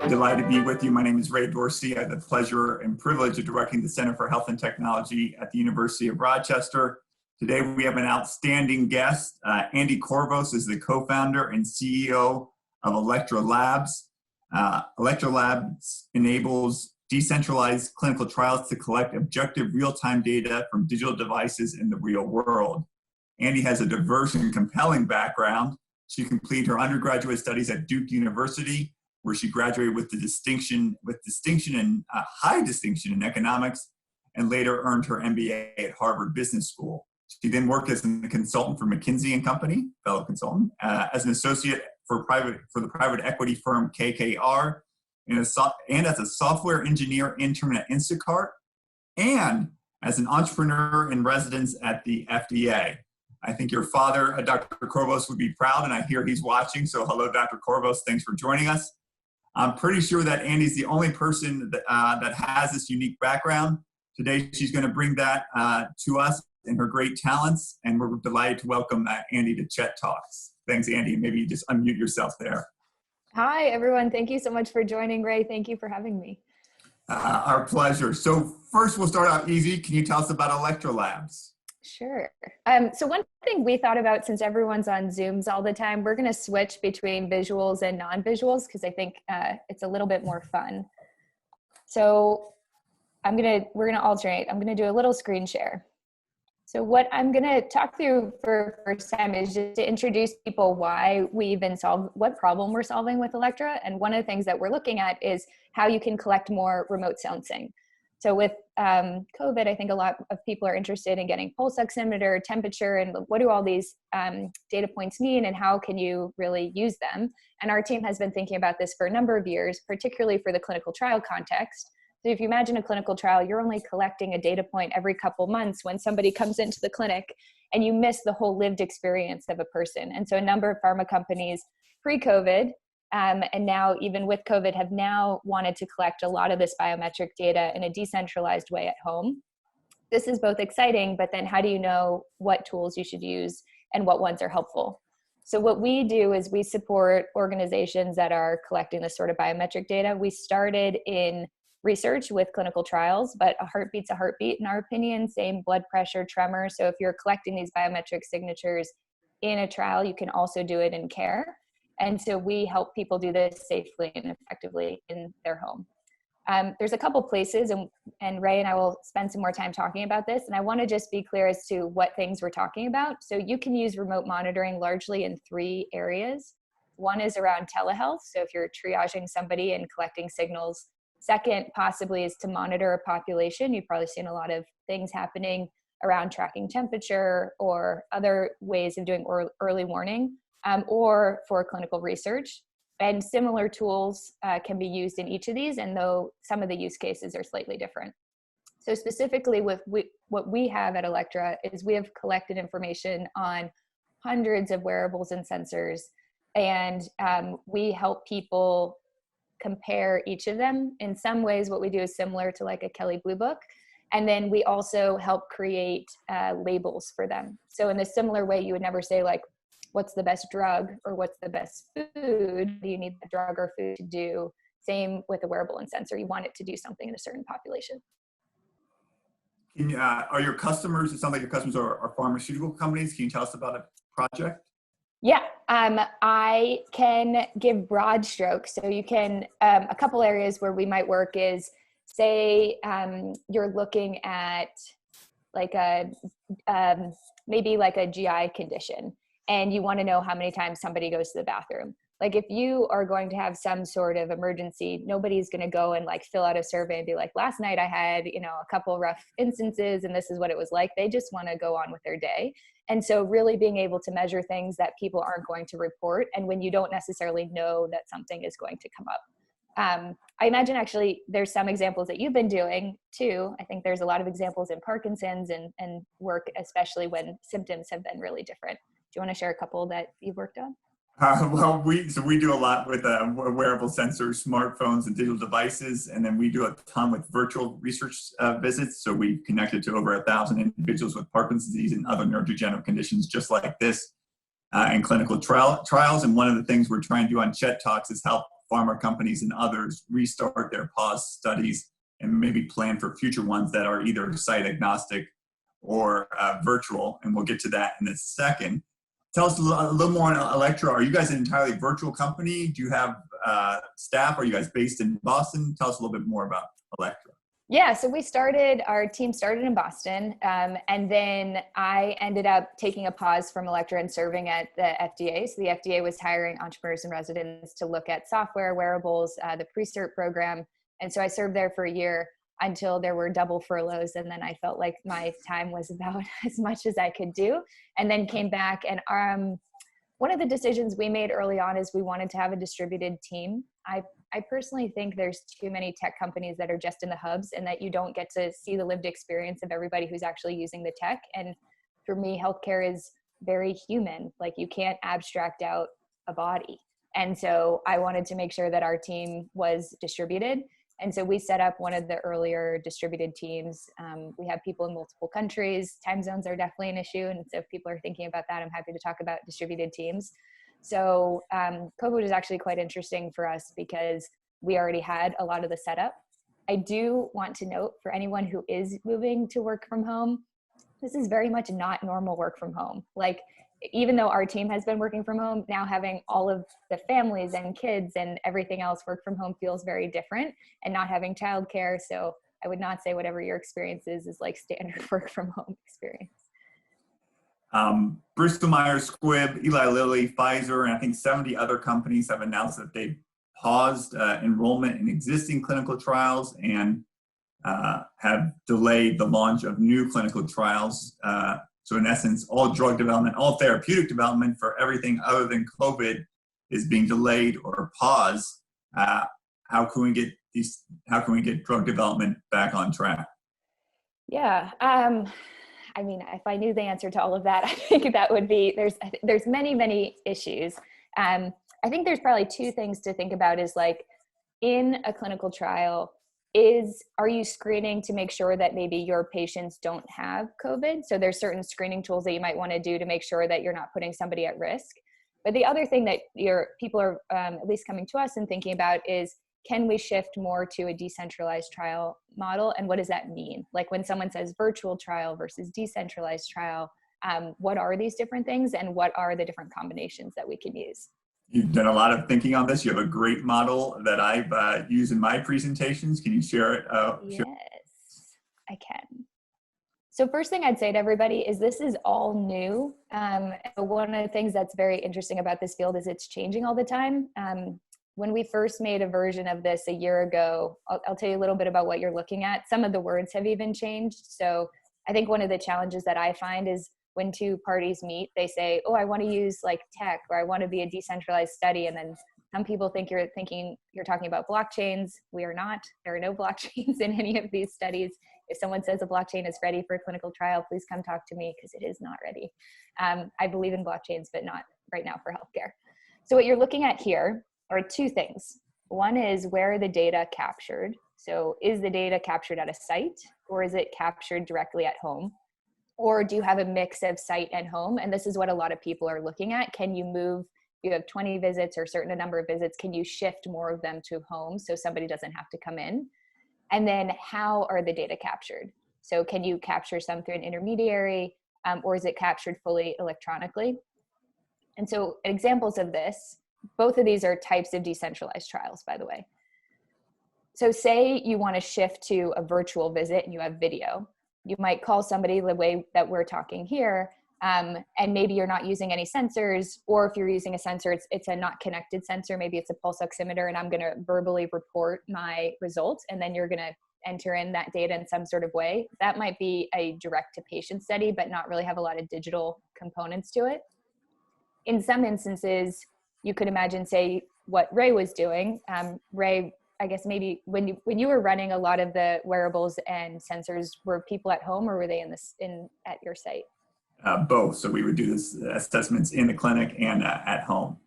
Delighted to be with you. My name is Ray Dorsey. I have the pleasure and privilege of directing the Center for Health and Technology at the University of Rochester. Today we have an outstanding guest. Andrea Coravos is the co-founder and CEO of Electra Labs. Electra Labs enables decentralized clinical trials to collect objective real-time data from digital devices in the real world. Andrea has a diverse and compelling background. She completed her undergraduate studies at Duke University, where she graduated with high distinction in economics, and later earned her MBA at Harvard Business School. She then worked as a consultant for McKinsey & Company, fellow consultant, as an associate for the private equity firm KKR, and as a software engineer intern at Instacart, and as an entrepreneur in residence at the FDA. I think your father, Dr. Coravos, would be proud, and I hear he's watching. So hello, Dr. Coravos. Thanks for joining us. I'm pretty sure that Andrea's the only person that has this unique background. Today, she's going to bring that to us and her great talents, and we're delighted to welcome Andrea to Chet Talks. Thanks, Andrea. Maybe you just unmute yourself there. Hi, everyone. Thank you so much for joining, Ray. Thank you for having me. Our pleasure. So first, we'll start out easy. Can you tell us about Electra Labs? Sure. So one thing we thought about, since everyone's on Zooms all the time, we're going to switch between visuals and non-visuals because I think it's a little bit more fun. So we're going to alternate. I'm going to do a little screen share. So what I'm going to talk through for the first time is just to introduce people why we even solve, what problem we're solving with Electra. And one of the things that we're looking at is how you can collect more remote sensing. So with COVID, I think a lot of people are interested in getting pulse oximeter, temperature, and what do all these data points mean and how can you really use them? And our team has been thinking about this for a number of years, particularly for the clinical trial context. So if you imagine a clinical trial, you're only collecting a data point every couple months when somebody comes into the clinic and you miss the whole lived experience of a person. And so a number of pharma companies pre-COVID and now even with COVID have now wanted to collect a lot of this biometric data in a decentralized way at home. This is both exciting, but then how do you know what tools you should use and what ones are helpful? So what we do is we support organizations that are collecting this sort of biometric data. We started in research with clinical trials, but a heartbeat's a heartbeat in our opinion, same blood pressure, tremor. So if you're collecting these biometric signatures in a trial, you can also do it in care. And so we help people do this safely and effectively in their home. There's a couple places, and Ray and I will spend some more time talking about this. And I want to just be clear as to what things we're talking about. So you can use remote monitoring largely in 3 areas. One is around telehealth. So if you're triaging somebody and collecting signals. Second, possibly, is to monitor a population. You've probably seen a lot of things happening around tracking temperature or other ways of doing early warning. Or for clinical research. And similar tools can be used in each of these, and though some of the use cases are slightly different. So specifically with what we have at Electra is we have collected information on hundreds of wearables and sensors, and we help people compare each of them. In some ways, what we do is similar to like a Kelley Blue Book. And then we also help create labels for them. So in a similar way, you would never say like, what's the best drug or what's the best food? Do you need the drug or food to do? Same with a wearable and sensor. You want it to do something in a certain population. Are your customers, it sounds like your customers are pharmaceutical companies. Can you tell us about a project? Yeah, I can give broad strokes. So you can, a couple areas where we might work is, say you're looking at like maybe like a GI condition, and you want to know how many times somebody goes to the bathroom. Like if you are going to have some sort of emergency, nobody's going to go and like fill out a survey and be like, last night I had, a couple rough instances and this is what it was like. They just want to go on with their day. And so really being able to measure things that people aren't going to report, and when you don't necessarily know that something is going to come up. I imagine actually there's some examples that you've been doing too. I think there's a lot of examples in Parkinson's and work, especially when symptoms have been really different. Do you want to share a couple that you've worked on? Well, we do a lot with wearable sensors, smartphones, and digital devices, and then we do a ton with virtual research visits. So we connected to over 1,000 individuals with Parkinson's disease and other neurodegenerative conditions just like this in clinical trials. And one of the things we're trying to do on Chet Talks is help pharma companies and others restart their pause studies and maybe plan for future ones that are either site agnostic or virtual. And we'll get to that in a second. Tell us a little more on Electra. Are you guys an entirely virtual company? Do you have staff? Are you guys based in Boston? Tell us a little bit more about Electra. Yeah, so our team started in Boston, and then I ended up taking a pause from Electra and serving at the FDA. So the FDA was hiring entrepreneurs and residents to look at software, wearables, the pre-cert program. And so I served there for a year until there were double furloughs. And then I felt like my time was about as much as I could do, and then came back. And one of the decisions we made early on is we wanted to have a distributed team. I personally think there's too many tech companies that are just in the hubs and that you don't get to see the lived experience of everybody who's actually using the tech. And for me, healthcare is very human. Like, you can't abstract out a body. And so I wanted to make sure that our team was distributed. And so we set up one of the earlier distributed teams. We have people in multiple countries. Time zones are definitely an issue. And so if people are thinking about that, I'm happy to talk about distributed teams. So COVID is actually quite interesting for us because we already had a lot of the setup. I do want to note, for anyone who is moving to work from home, this is very much not normal work from home. Like, even though our team has been working from home, now having all of the families and kids and everything else work from home feels very different, and not having childcare. So I would not say whatever your experience is like standard work from home experience. Bristol Myers Squibb, Eli Lilly, Pfizer, and I think 70 other companies have announced that they've paused enrollment in existing clinical trials and have delayed the launch of new clinical trials. So in essence, all drug development, all therapeutic development for everything other than COVID is being delayed or paused. How can we get drug development back on track? Yeah. I mean, if I knew the answer to all of that, I think that would be, there's many, many issues. I think there's probably two things to think about is, like, in a clinical trial, are you screening to make sure that maybe your patients don't have COVID? So there's certain screening tools that you might want to do to make sure that you're not putting somebody at risk. But the other thing that people are at least coming to us and thinking about is, can we shift more to a decentralized trial model? And what does that mean? Like, when someone says virtual trial versus decentralized trial, what are these different things, and what are the different combinations that we can use? You've done a lot of thinking on this. You have a great model that I've used in my presentations. Can you share it? Yes, I can. So first thing I'd say to everybody is, this is all new. One of the things that's very interesting about this field is it's changing all the time. When we first made a version of this a year ago, I'll tell you a little bit about what you're looking at. Some of the words have even changed. So I think one of the challenges that I find is, when two parties meet, they say, oh, I want to use like tech, or I want to be a decentralized study. And then some people think you're talking about blockchains. We are not. There are no blockchains in any of these studies. If someone says a blockchain is ready for a clinical trial, please come talk to me, because it is not ready. I believe in blockchains, but not right now for healthcare. So what you're looking at here are two things. One is, where are the data captured? So is the data captured at a site, or is it captured directly at home? Or do you have a mix of site and home? And this is what a lot of people are looking at. Can you move, if you have 20 visits or a certain number of visits, can you shift more of them to home so somebody doesn't have to come in? And then, how are the data captured? So can you capture some through an intermediary, or is it captured fully electronically? And so examples of this, both of these are types of decentralized trials, by the way. So say you want to shift to a virtual visit and you have video. You might call somebody the way that we're talking here, and maybe you're not using any sensors, or if you're using a sensor, it's a not connected sensor. Maybe it's a pulse oximeter, and I'm going to verbally report my results, and then you're going to enter in that data in some sort of way. That might be a direct to patient study, but not really have a lot of digital components to it. In some instances, you could imagine, say, what Ray was doing. Ray, I guess maybe when you were running a lot of the wearables and sensors, were people at home, or were they at your site? Both. So we would do this assessments in the clinic and at home.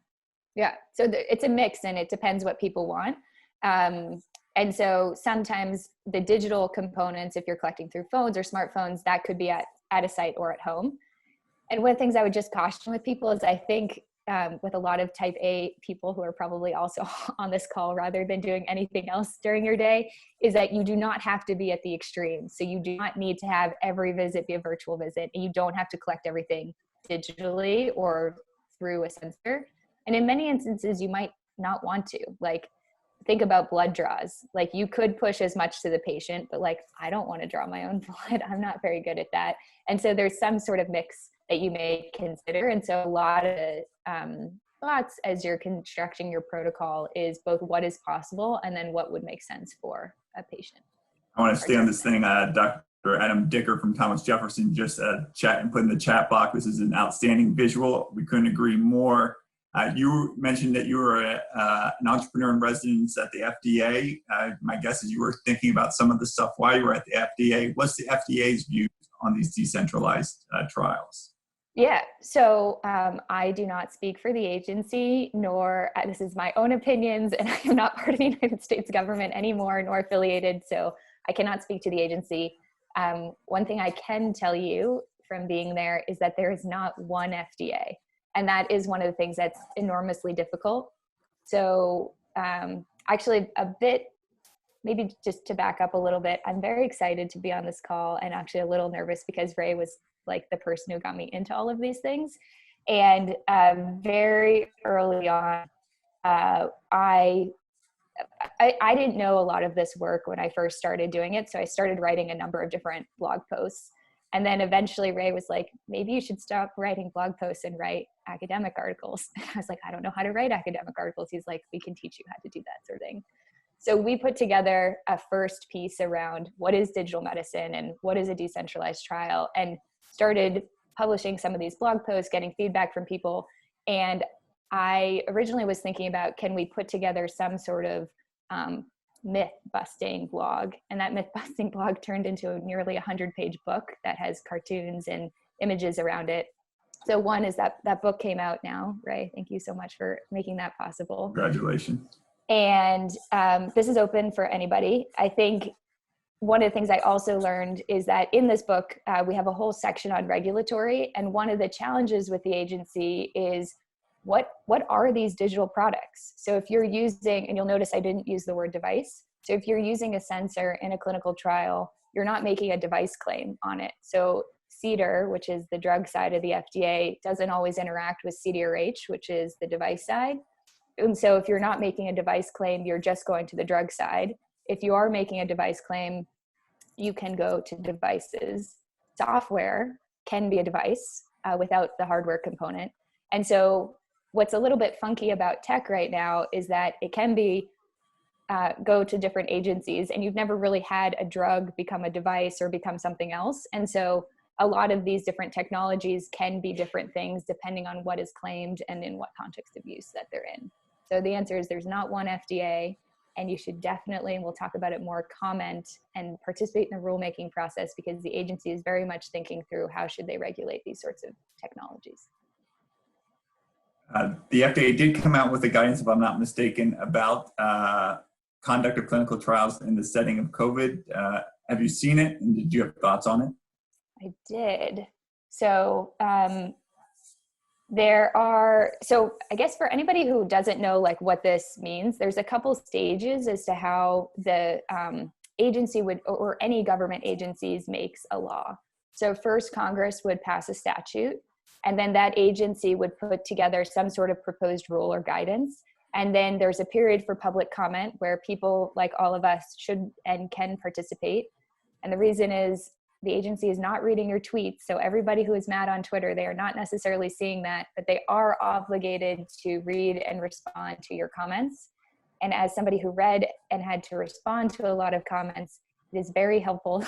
Yeah. So it's a mix, and it depends what people want. And so sometimes the digital components, if you're collecting through phones or smartphones, that could be at a site or at home. And one of the things I would just caution with people is, I think with a lot of type A people who are probably also on this call rather than doing anything else during your day, is that you do not have to be at the extreme. So you do not need to have every visit be a virtual visit, and you don't have to collect everything digitally or through a sensor. And in many instances, you might not want to. Like, think about blood draws. Like, you could push as much to the patient, but like, I don't want to draw my own blood. I'm not very good at that. And so there's some sort of mix that you may consider. And so a lot of thoughts as you're constructing your protocol is both what is possible and then what would make sense for a patient. I want to stay on this thing. Dr. Adam Dicker from Thomas Jefferson just chat and put in the chat box. This is an outstanding visual. We couldn't agree more. You mentioned that you were an entrepreneur in residence at the FDA. My guess is you were thinking about some of the stuff while you were at the FDA. What's the FDA's view on these decentralized trials? Yeah, so I do not speak for the agency, nor this is my own opinions, and I am not part of the United States government anymore, nor affiliated, so I cannot speak to the agency. One thing I can tell you from being there is that there is not one FDA, and that is one of the things that's enormously difficult. So actually a bit, maybe just to back up a little bit, I'm very excited to be on this call and actually a little nervous because Ray was like the person who got me into all of these things. And very early on, I didn't know a lot of this work when I first started doing it. So I started writing a number of different blog posts. And then eventually Ray was like, maybe you should stop writing blog posts and write academic articles. I was like, I don't know how to write academic articles. He's like, we can teach you how to do that sort of thing. So we put together a first piece around what is digital medicine and what is a decentralized trial, and started publishing some of these blog posts, getting feedback from people. And I originally was thinking about, can we put together some sort of myth-busting blog? And that myth-busting blog turned into a nearly 100-page book that has cartoons and images around it. So one is that book came out now, Ray. Thank you so much for making that possible. Congratulations. And this is open for anybody. I think one of the things I also learned is that in this book, we have a whole section on regulatory. And one of the challenges with the agency is what are these digital products? So if you're using, and you'll notice I didn't use the word device. So if you're using a sensor in a clinical trial, you're not making a device claim on it. So CDER, which is the drug side of the FDA, doesn't always interact with CDRH, which is the device side. And so if you're not making a device claim, you're just going to the drug side. If you are making a device claim, you can go to devices. Software can be a device without the hardware component. And so what's a little bit funky about tech right now is that it can be go to different agencies, and you've never really had a drug become a device or become something else. And so a lot of these different technologies can be different things depending on what is claimed and in what context of use that they're in. So the answer is there's not one FDA, and you should definitely, and we'll talk about it more, comment and participate in the rulemaking process, because the agency is very much thinking through how should they regulate these sorts of technologies. The FDA did come out with a guidance, if I'm not mistaken, about conduct of clinical trials in the setting of COVID. Have you seen it, and did you have thoughts on it? I did. So so I guess for anybody who doesn't know like what this means, there's a couple stages as to how the agency would, or any government agencies, makes a law. So first, Congress would pass a statute, and then that agency would put together some sort of proposed rule or guidance. And then there's a period for public comment where people like all of us should and can participate. And the reason is the agency is not reading your tweets. So everybody who is mad on Twitter, they are not necessarily seeing that, but they are obligated to read and respond to your comments. And as somebody who read and had to respond to a lot of comments, it is very helpful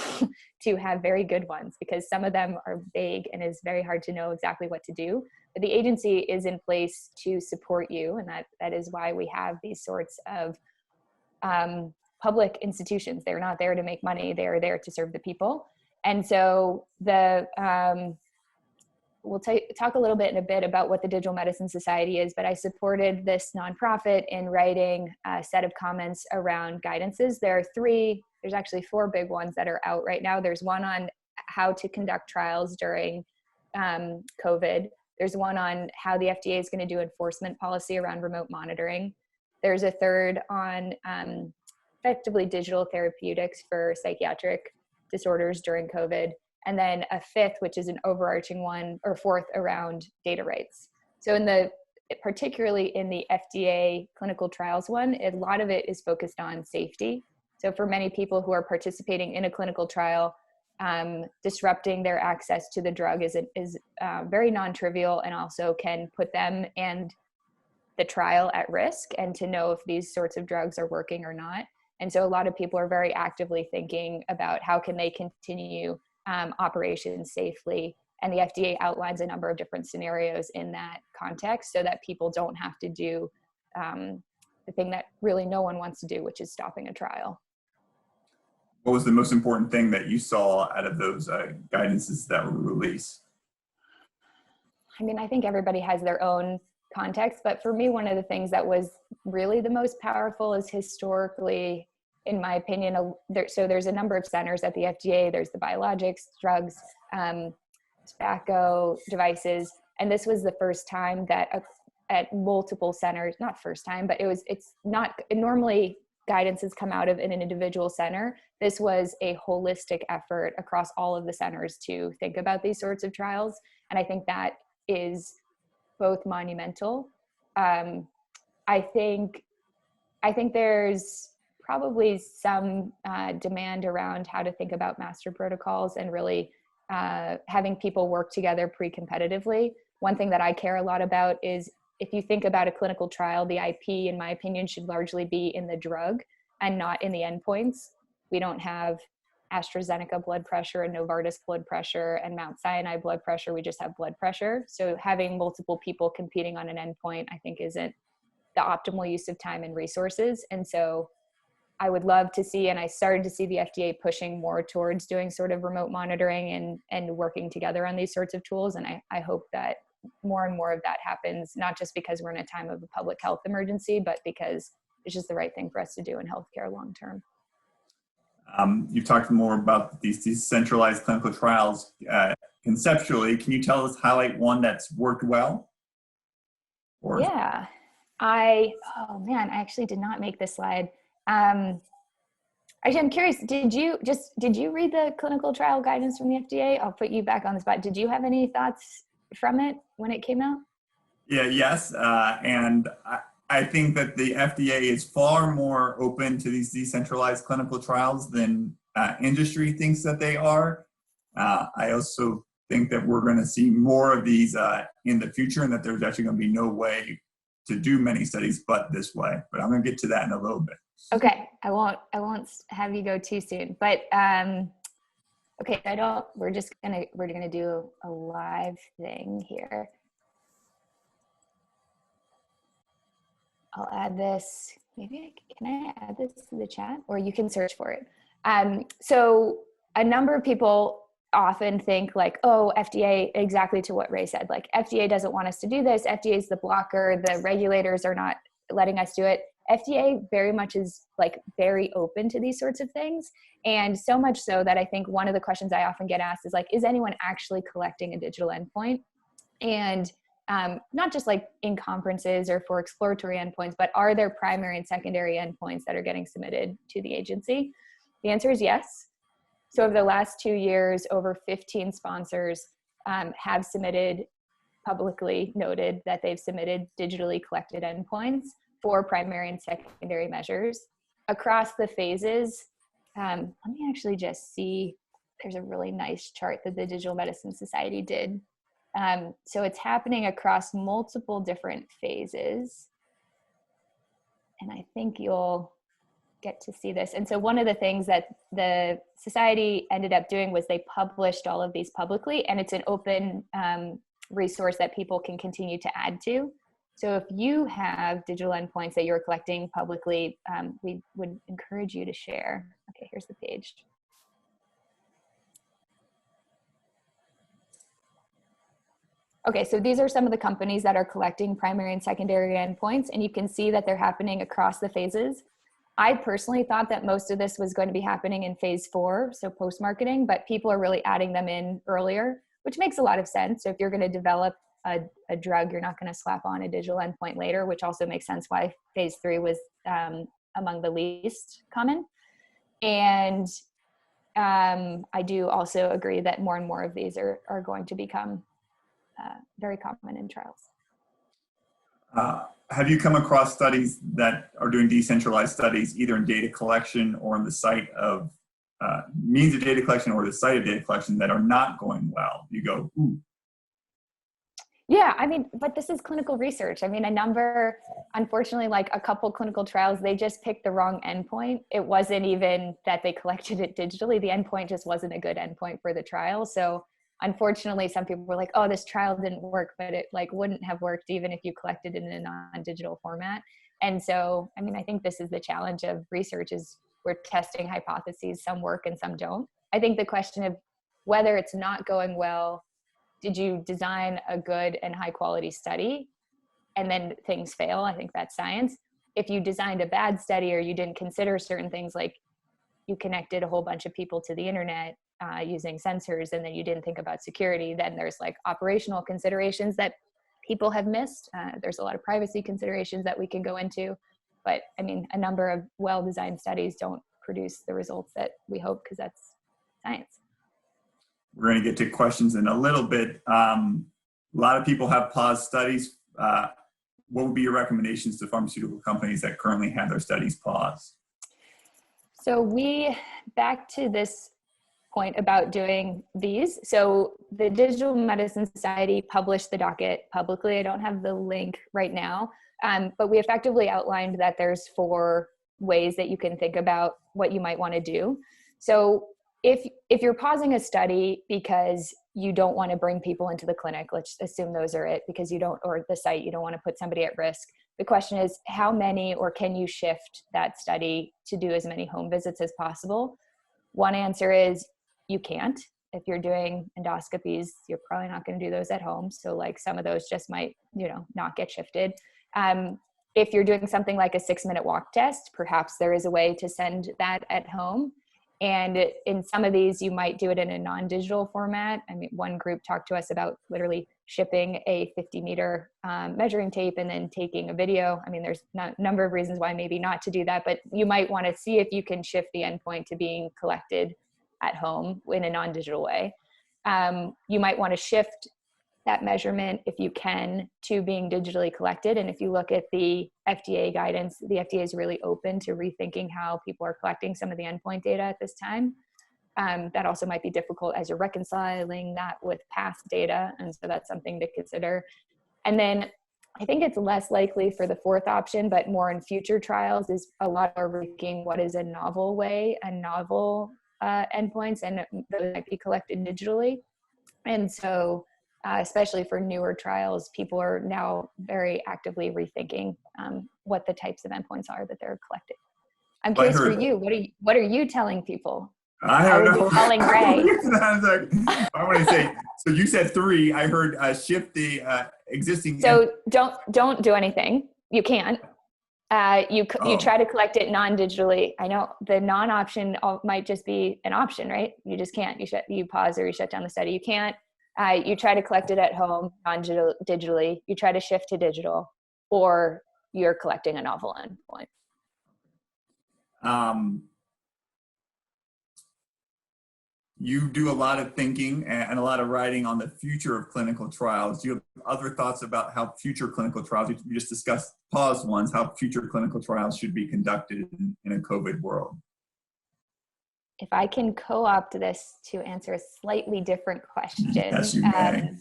to have very good ones, because some of them are vague and it's very hard to know exactly what to do. But the agency is in place to support you, and that is why we have these sorts of public institutions. They're not there to make money, they're there to serve the people. And so we'll talk a little bit in a bit about what the Digital Medicine Society is, but I supported this nonprofit in writing a set of comments around guidances. There's actually 4 big ones that are out right now. There's one on how to conduct trials during COVID. There's one on how the FDA is going to do enforcement policy around remote monitoring. There's a third on effectively digital therapeutics for psychiatric disorders during COVID. And then a fifth, which is an overarching one, or fourth, around data rights. So particularly in the FDA clinical trials one, a lot of it is focused on safety. So for many people who are participating in a clinical trial, disrupting their access to the drug is very non-trivial, and also can put them and the trial at risk, and to know if these sorts of drugs are working or not. And so a lot of people are very actively thinking about how can they continue operations safely. And the FDA outlines a number of different scenarios in that context, so that people don't have to do the thing that really no one wants to do, which is stopping a trial. What was the most important thing that you saw out of those guidances that were released? I mean, I think everybody has their own context, but for me, one of the things that was really the most powerful is historically, in my opinion, so there's a number of centers at the FDA. There's the biologics, drugs, tobacco, devices, and this was the first time that at multiple centers, not first time, but it's not normally guidances come out of an individual center. This was a holistic effort across all of the centers to think about these sorts of trials. And I think that is both monumental. I think there's probably some demand around how to think about master protocols and really having people work together pre-competitively. One thing that I care a lot about is, if you think about a clinical trial, the IP, in my opinion, should largely be in the drug and not in the endpoints. We don't have AstraZeneca blood pressure and Novartis blood pressure and Mount Sinai blood pressure. We just have blood pressure. So having multiple people competing on an endpoint, I think, isn't the optimal use of time and resources. And so I would love to see, and I started to see the FDA pushing more towards doing sort of remote monitoring and working together on these sorts of tools. And I hope that more and more of that happens, not just because we're in a time of a public health emergency, but because it's just the right thing for us to do in healthcare long term. You've talked more about these decentralized clinical trials conceptually. Can you highlight one that's worked well? Yeah, I actually did not make this slide. Actually, I'm curious, did you read the clinical trial guidance from the FDA? I'll put you back on the spot. Did you have any thoughts from it when it came out? Yes. And I think that the FDA is far more open to these decentralized clinical trials than industry thinks that they are. I also think that we're going to see more of these in the future, and that there's actually going to be no way to do many studies but this way. But I'm going to get to that in a little bit. Okay, I won't have you go too soon. But okay, we're gonna do a live thing here. I'll add this. Can I add this to the chat, or you can search for it? So a number of people often think like, oh, FDA, exactly to what Ray said, like FDA doesn't want us to do this. FDA is the blocker. The regulators are not letting us do it. FDA very much is like very open to these sorts of things. And so much so that I think one of the questions I often get asked is like, is anyone actually collecting a digital endpoint? And not just like in conferences or for exploratory endpoints, but are there primary and secondary endpoints that are getting submitted to the agency? The answer is yes. So over the last 2 years, over 15 sponsors have submitted, publicly noted that they've submitted digitally collected endpoints for primary and secondary measures. Across the phases, let me actually just see, there's a really nice chart that the Digital Medicine Society did. So it's happening across multiple different phases. And I think you'll get to see this. And so one of the things that the society ended up doing was they published all of these publicly, and it's an open resource that people can continue to add to. So if you have digital endpoints that you're collecting publicly, we would encourage you to share. Okay, here's the page. Okay, so these are some of the companies that are collecting primary and secondary endpoints, and you can see that they're happening across the phases. I personally thought that most of this was going to be happening in phase 4, so post-marketing, but people are really adding them in earlier, which makes a lot of sense. So if you're going to develop a drug, you're not going to slap on a digital endpoint later, which also makes sense why phase 3 was among the least common. And I do also agree that more and more of these are going to become very common in trials. Have you come across studies that are doing decentralized studies, either in data collection or in the site of means of data collection or the site of data collection, that are not going well? You go, ooh. Yeah, I mean, but this is clinical research. I mean, unfortunately, like a couple clinical trials, they just picked the wrong endpoint. It wasn't even that they collected it digitally. The endpoint just wasn't a good endpoint for the trial. So unfortunately, some people were like, oh, this trial didn't work, but it like wouldn't have worked even if you collected it in a non-digital format. And so, I mean, I think this is the challenge of research, is we're testing hypotheses, some work and some don't. I think the question of whether it's not going well, did you design a good and high quality study and then things fail? I think that's science. If you designed a bad study or you didn't consider certain things, like you connected a whole bunch of people to the internet using sensors and then you didn't think about security, then there's like operational considerations that people have missed. There's a lot of privacy considerations that we can go into. But I mean, a number of well-designed studies don't produce the results that we hope, because that's science. We're going to get to questions in a little bit. A lot of people have paused studies. What would be your recommendations to pharmaceutical companies that currently have their studies paused? So back to this point about doing these. So the Digital Medicine Society published the docket publicly. I don't have the link right now, but we effectively outlined that there's 4 ways that you can think about what you might want to do. So if you're pausing a study because you don't want to bring people into the clinic, let's assume those are it, because you don't, or the site, you don't want to put somebody at risk. The question is, how many, or can you shift that study to do as many home visits as possible? One answer is you can't. If you're doing endoscopies, you're probably not going to do those at home. So like some of those just might, not get shifted. If you're doing something like a 6-minute walk test, perhaps there is a way to send that at home. And in some of these, you might do it in a non-digital format. I mean, one group talked to us about literally shipping a 50-meter measuring tape and then taking a video. I mean, there's a number of reasons why maybe not to do that, but you might want to see if you can shift the endpoint to being collected at home in a non-digital way. You might want to shift that measurement, if you can, to being digitally collected. And if you look at the FDA guidance, the FDA is really open to rethinking how people are collecting some of the endpoint data at this time. That also might be difficult as you're reconciling that with past data. And so that's something to consider. And then I think it's less likely for the 4th option, but more in future trials, is a lot more rethinking what is a novel way, a novel endpoints, and those might be collected digitally. And so especially for newer trials, people are now very actively rethinking what the types of endpoints are that they're collecting. I'm curious for you, what are you telling people? I would be telling Ray. I want to say, so you said 3. I heard shift the existing. So don't do anything. You can't. You try to collect it non-digitally. I know the non-option might just be an option, right? You just can't. You pause or you shut down the study. You can't. You try to collect it at home non-digitally. You try to shift to digital, or you're collecting a novel endpoint. You do a lot of thinking and a lot of writing on the future of clinical trials. Do you have other thoughts about how future clinical trials, we just discussed paused ones, how future clinical trials should be conducted in a COVID world? If I can co-opt this to answer a slightly different question. Yes, you may.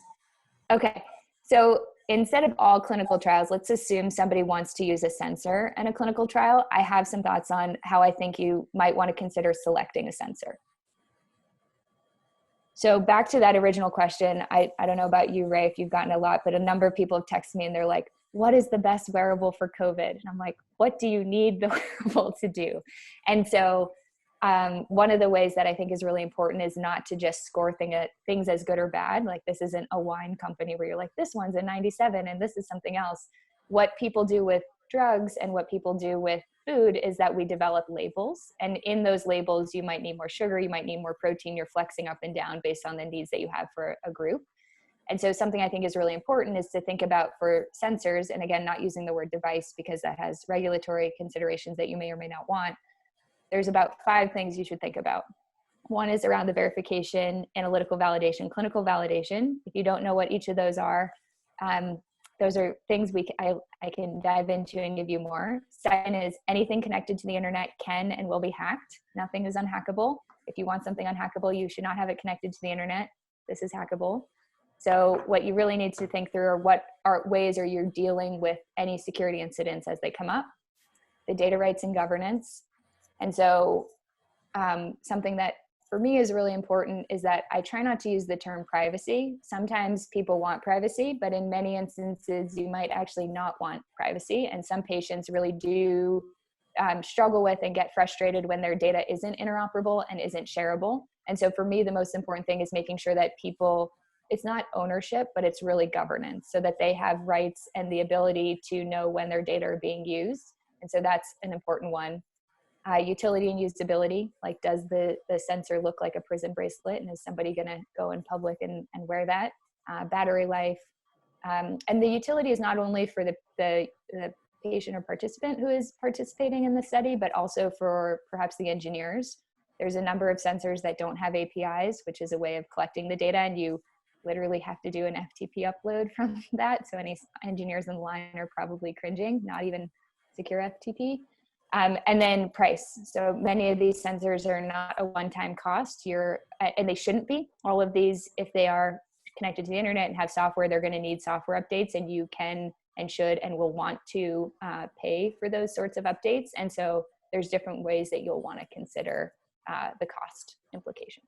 Okay, so instead of all clinical trials, let's assume somebody wants to use a sensor in a clinical trial. I have some thoughts on how I think you might want to consider selecting a sensor. So back to that original question, I don't know about you, Ray, if you've gotten a lot, but a number of people have texted me and they're like, what is the best wearable for COVID? And I'm like, what do you need the wearable to do? And so one of the ways that I think is really important is not to just score things as good or bad. Like this isn't a wine company where you're like, this one's a 97 and this is something else. What people do with drugs and what people do with food is that we develop labels. And in those labels, you might need more sugar, you might need more protein, you're flexing up and down based on the needs that you have for a group. And so something I think is really important is to think about for sensors, and again, not using the word device because that has regulatory considerations that you may or may not want. There's about 5 things you should think about. One is around the verification, analytical validation, clinical validation. If you don't know what each of those are things I can dive into and give you more. Second is anything connected to the internet can and will be hacked. Nothing is unhackable. If you want something unhackable, you should not have it connected to the internet. This is hackable. So what you really need to think through are what ways are you dealing with any security incidents as they come up, the data rights and governance. And so something that for me is really important is that I try not to use the term privacy. Sometimes people want privacy, but in many instances, you might actually not want privacy. And some patients really do struggle with and get frustrated when their data isn't interoperable and isn't shareable. And so for me, the most important thing is making sure that people, it's not ownership, but it's really governance so that they have rights and the ability to know when their data are being used. And so that's an important one. Utility and usability, like does the sensor look like a prison bracelet, and is somebody going to go in public and wear that? Battery life, and the utility is not only for the patient or participant who is participating in the study, but also for perhaps the engineers. There's a number of sensors that don't have APIs, which is a way of collecting the data, and you literally have to do an FTP upload from that. So any engineers in the line are probably cringing, not even secure FTP. And then price. So many of these sensors are not a one-time cost. And they shouldn't be. All of these, if they are connected to the internet and have software, they're going to need software updates, and you can and should and will want to pay for those sorts of updates. And so there's different ways that you'll want to consider the cost implications.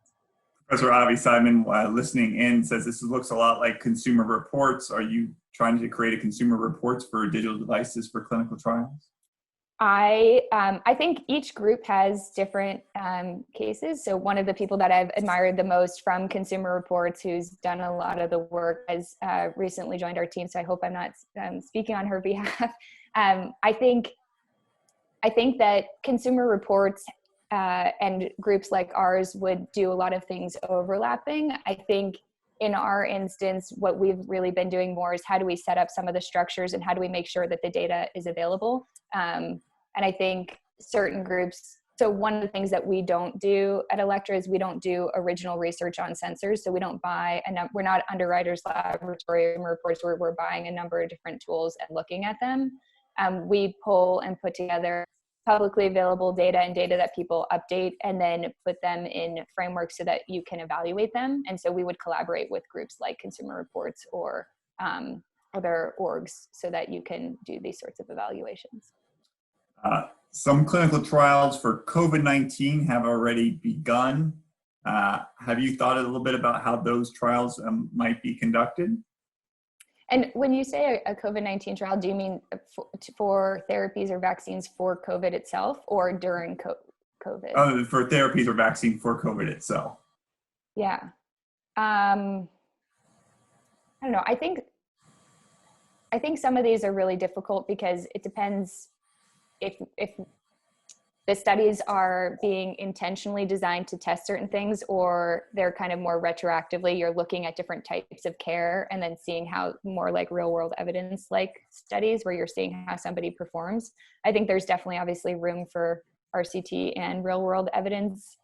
Professor Avi Simon, listening in, says this looks a lot like consumer reports. Are you trying to create a consumer reports for digital devices for clinical trials? I think each group has different cases. So one of the people that I've admired the most from Consumer Reports, who's done a lot of the work, has recently joined our team. So I hope I'm not speaking on her behalf. I think that Consumer Reports and groups like ours would do a lot of things overlapping. I think in our instance, what we've really been doing more is how do we set up some of the structures and how do we make sure that the data is available? And I think certain groups, so one of the things that we don't do at Electra is we don't do original research on sensors. So we don't buy, we're not Underwriters Laboratory reports where we're buying a number of different tools and looking at them. We pull and put together publicly available data and data that people update and then put them in frameworks so that you can evaluate them. And so we would collaborate with groups like Consumer Reports or other orgs so that you can do these sorts of evaluations. Some clinical trials for COVID-19 have already begun. Have you thought a little bit about how those trials might be conducted? And when you say a COVID-19 trial, do you mean for therapies or vaccines for COVID itself or during COVID? For therapies or vaccine for COVID itself. Yeah. I don't know. I think some of these are really difficult because it depends if the studies are being intentionally designed to test certain things or they're kind of more retroactively, you're looking at different types of care and then seeing how more like real world evidence like studies where you're seeing how somebody performs. I think there's definitely obviously room for RCT and real world evidence.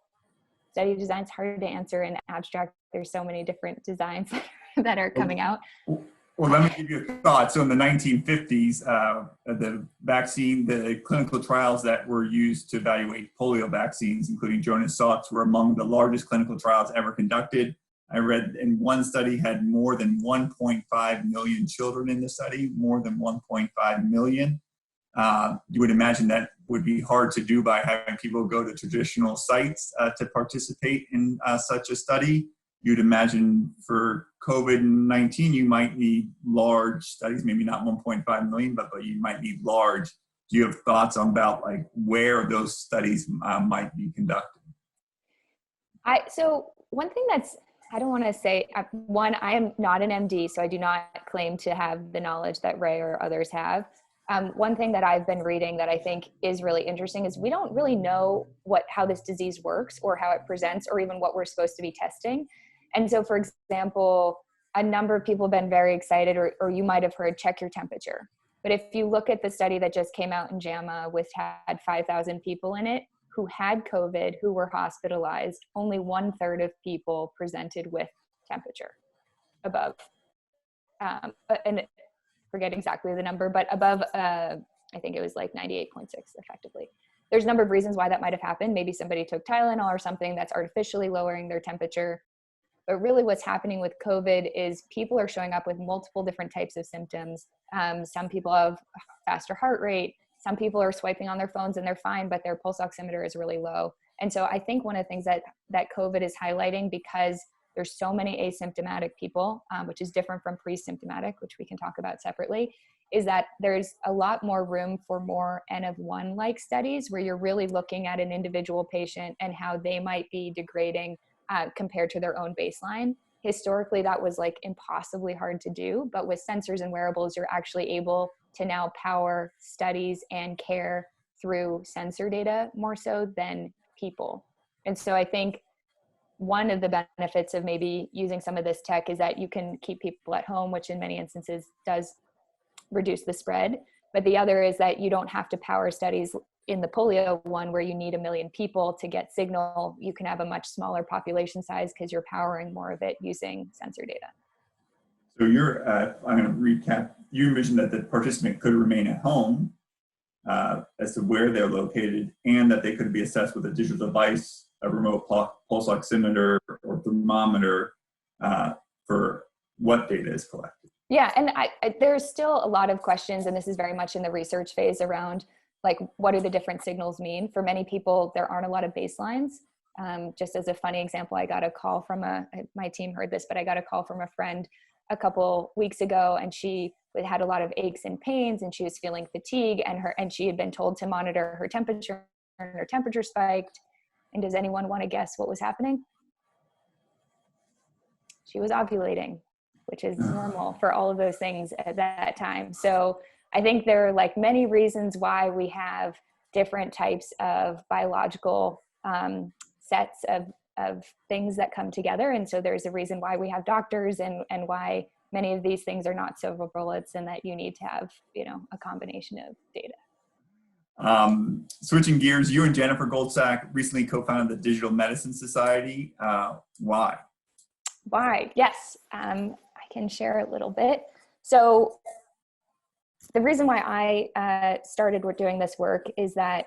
Study design's hard to answer in abstract. There's so many different designs that are coming out. Well, let me give you a thought. So in the 1950s, the clinical trials that were used to evaluate polio vaccines, including Jonas Salk's, were among the largest clinical trials ever conducted. I read in one study had more than 1.5 million children in the study, more than 1.5 million. You would imagine that would be hard to do by having people go to traditional sites to participate in such a study. You'd imagine for COVID-19, you might need large studies, maybe not 1.5 million, but you might need large. Do you have thoughts about like where those studies might be conducted? So one thing I don't want to say, one, I am not an MD, so I do not claim to have the knowledge that Ray or others have. One thing that I've been reading that I think is really interesting is we don't really know how this disease works or how it presents or even what we're supposed to be testing. And so, for example, a number of people have been very excited, or you might have heard, check your temperature. But if you look at the study that just came out in JAMA, which had 5,000 people in it who had COVID, who were hospitalized, only 1/3 of people presented with temperature above, and forget exactly the number, but above, I think it was like 98.6 effectively. There's a number of reasons why that might have happened. Maybe somebody took Tylenol or something that's artificially lowering their temperature. But really what's happening with COVID is people are showing up with multiple different types of symptoms. Some people have faster heart rate. Some people are swiping on their phones and they're fine, but their pulse oximeter is really low. And so I think one of the things that COVID is highlighting, because there's so many asymptomatic people, which is different from pre-symptomatic, which we can talk about separately, is that there's a lot more room for more N of 1 like studies where you're really looking at an individual patient and how they might be degrading compared to their own baseline. Historically, that was like impossibly hard to do, but with sensors and wearables, you're actually able to now power studies and care through sensor data more so than people. And so I think one of the benefits of maybe using some of this tech is that you can keep people at home, which in many instances does reduce the spread. But the other is that you don't have to power studies in the polio one where you need 1 million people to get signal. You can have a much smaller population size because you're powering more of it using sensor data. So I'm going to recap. You envision that the participant could remain at home as to where they're located, and that they could be assessed with a digital device, a remote pulse oximeter or thermometer for what data is collected. Yeah, and there's still a lot of questions, and this is very much in the research phase around like, what do the different signals mean? For many people, there aren't a lot of baselines. Just as a funny example, I got a call from my team heard this, but I got a call from a friend a couple weeks ago, and she had a lot of aches and pains, and she was feeling fatigue, and she had been told to monitor her temperature, and her temperature spiked. And does anyone want to guess what was happening? She was ovulating, which is normal for all of those things at that time. So I think there are like many reasons why we have different types of biological sets of things that come together. And so there's a reason why we have doctors and why many of these things are not silver bullets, and that you need to have, a combination of data. Switching gears, you and Jennifer Goldsack recently co-founded the Digital Medicine Society. Why? Why? Yes, I can share a little bit. So the reason why I started doing this work is that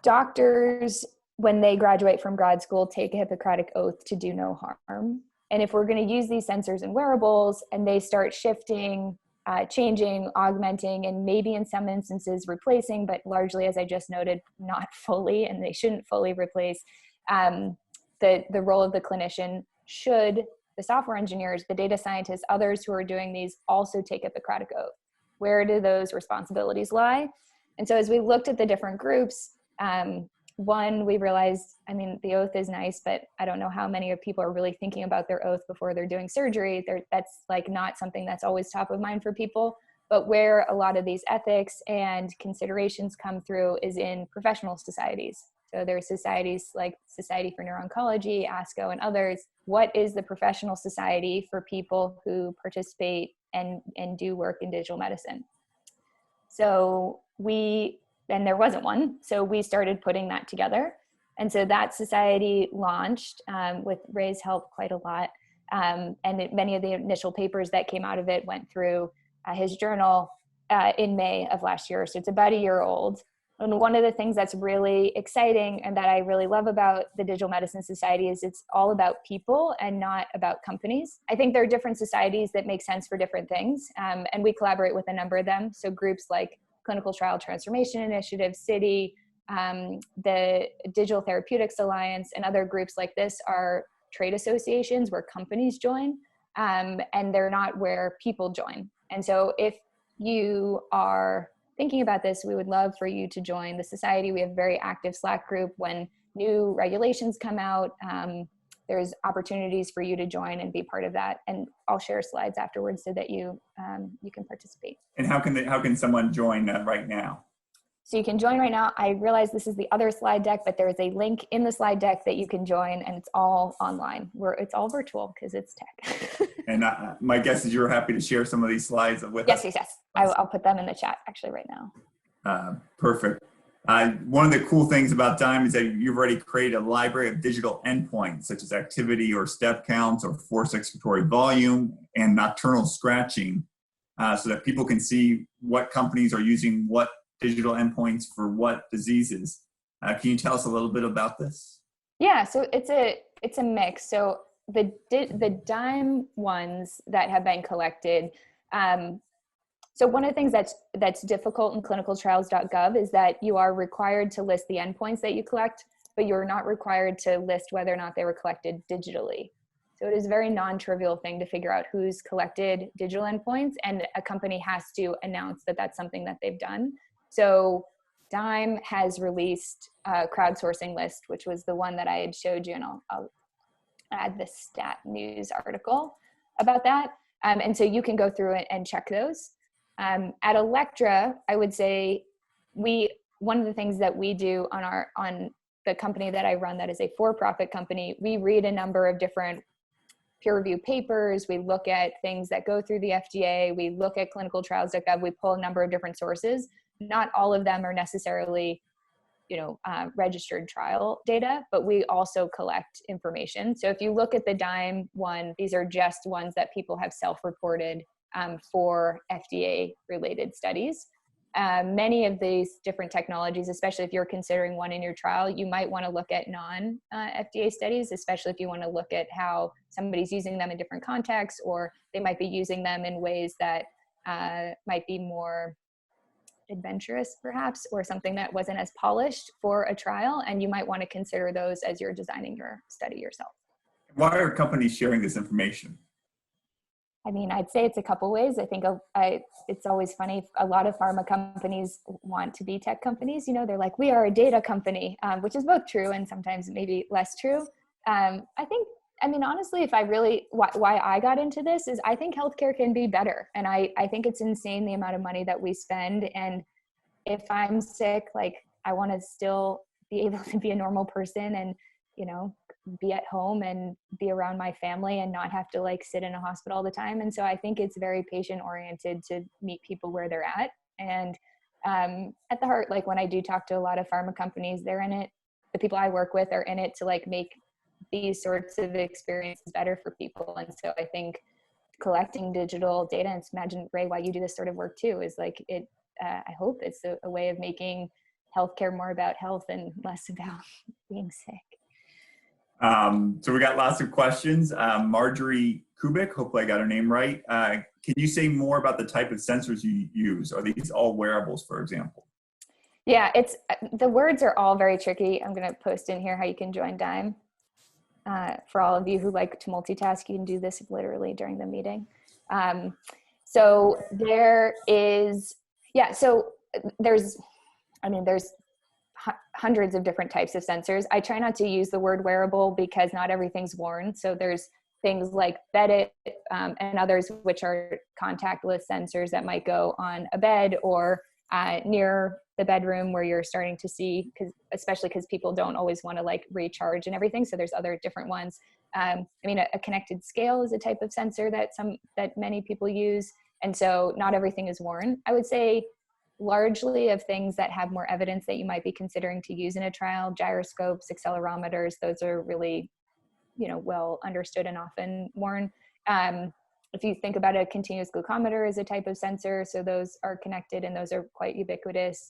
doctors, when they graduate from grad school, take a Hippocratic oath to do no harm. And if we're going to use these sensors and wearables and they start shifting, changing, augmenting, and maybe in some instances replacing, but largely, as I just noted, not fully, and they shouldn't fully replace the role of the clinician, should the software engineers, the data scientists, others who are doing these also take a Hippocratic oath? Where do those responsibilities lie? And so as we looked at the different groups, one, we realized, the oath is nice, but I don't know how many of people are really thinking about their oath before they're doing surgery. That's like not something that's always top of mind for people. But where a lot of these ethics and considerations come through is in professional societies. So there's societies like Society for Neuro-Oncology, ASCO, and others. What is the professional society for people who participate and do work in digital medicine? So and there wasn't one, so we started putting that together. And so that society launched with Ray's help quite a lot. And many of the initial papers that came out of it went through his journal in May of last year. So it's about a year old. And one of the things that's really exciting and that I really love about the Digital Medicine Society is it's all about people and not about companies. I think there are different societies that make sense for different things. And we collaborate with a number of them. So groups like Clinical Trial Transformation Initiative, CITI, the Digital Therapeutics Alliance, and other groups like this are trade associations where companies join, and they're not where people join. And so if you are thinking about this, we would love for you to join the society. We have a very active Slack group. When new regulations come out, there's opportunities for you to join and be part of that. And I'll share slides afterwards so that you can participate. And how can someone join right now? So you can join right now. I realize this is the other slide deck, but there is a link in the slide deck that you can join, and it's all online. It's all virtual because it's tech. And my guess is you're happy to share some of these slides with us. Yes. I'll put them in the chat actually right now. Perfect. One of the cool things about Dime is that you've already created a library of digital endpoints, such as activity or step counts or forced expiratory volume and nocturnal scratching, so that people can see what companies are using what digital endpoints for what diseases. Can you tell us a little bit about this? Yeah, so it's a mix. So the Dime ones that have been collected. So one of the things that's difficult in clinicaltrials.gov is that you are required to list the endpoints that you collect, but you're not required to list whether or not they were collected digitally. So it is a very non-trivial thing to figure out who's collected digital endpoints, and a company has to announce that that's something that they've done. So Dime has released a crowdsourcing list, which was the one that I had showed you, and I'll add the stat news article about that. And so you can go through it and check those. At Electra, I would say one of the things that we do on the company that I run, that is a for-profit company, we read a number of different peer-reviewed papers. We look at things that go through the FDA. We look at clinicaltrials.gov. We pull a number of different sources. Not all of them are necessarily, registered trial data, but we also collect information. So if you look at the Dime one, these are just ones that people have self-reported for FDA-related studies. Many of these different technologies, especially if you're considering one in your trial, you might want to look at non-FDA studies, especially if you want to look at how somebody's using them in different contexts, or they might be using them in ways that might be more adventurous perhaps, or something that wasn't as polished for a trial, and you might want to consider those as you're designing your study yourself. Why are companies sharing this information? I mean, I'd say it's a couple ways. I think it's always funny. A lot of pharma companies want to be tech companies. They're like, we are a data company, which is both true and sometimes maybe less true. Honestly, why I got into this is I think healthcare can be better. And I think it's insane the amount of money that we spend. And if I'm sick, I want to still be able to be a normal person and, be at home and be around my family and not have to sit in a hospital all the time. And so I think it's very patient oriented to meet people where they're at. And at the heart, when I do talk to a lot of pharma companies, they're in it. The people I work with are in it to make these sorts of experiences better for people. And so I think collecting digital data, and imagine, Ray, why you do this sort of work too, is I hope it's a way of making healthcare more about health and less about being sick. So we got lots of questions. Marjorie Kubik, hopefully I got her name right. Can you say more about the type of sensors you use? Are these all wearables, for example? Yeah, the words are all very tricky. I'm going to post in here how you can join Dime. For all of you who like to multitask, you can do this literally during the meeting. So there's hundreds of different types of sensors. I try not to use the word wearable because not everything's worn. So there's things like Bedit and others, which are contactless sensors that might go on a bed or near the bedroom where you're starting to see, especially because people don't always want to recharge and everything. So there's other different ones. A connected scale is a type of sensor that many people use. And so not everything is worn. I would say largely of things that have more evidence that you might be considering to use in a trial, gyroscopes, accelerometers, those are really, well understood and often worn. If you think about a continuous glucometer as a type of sensor, so those are connected and those are quite ubiquitous.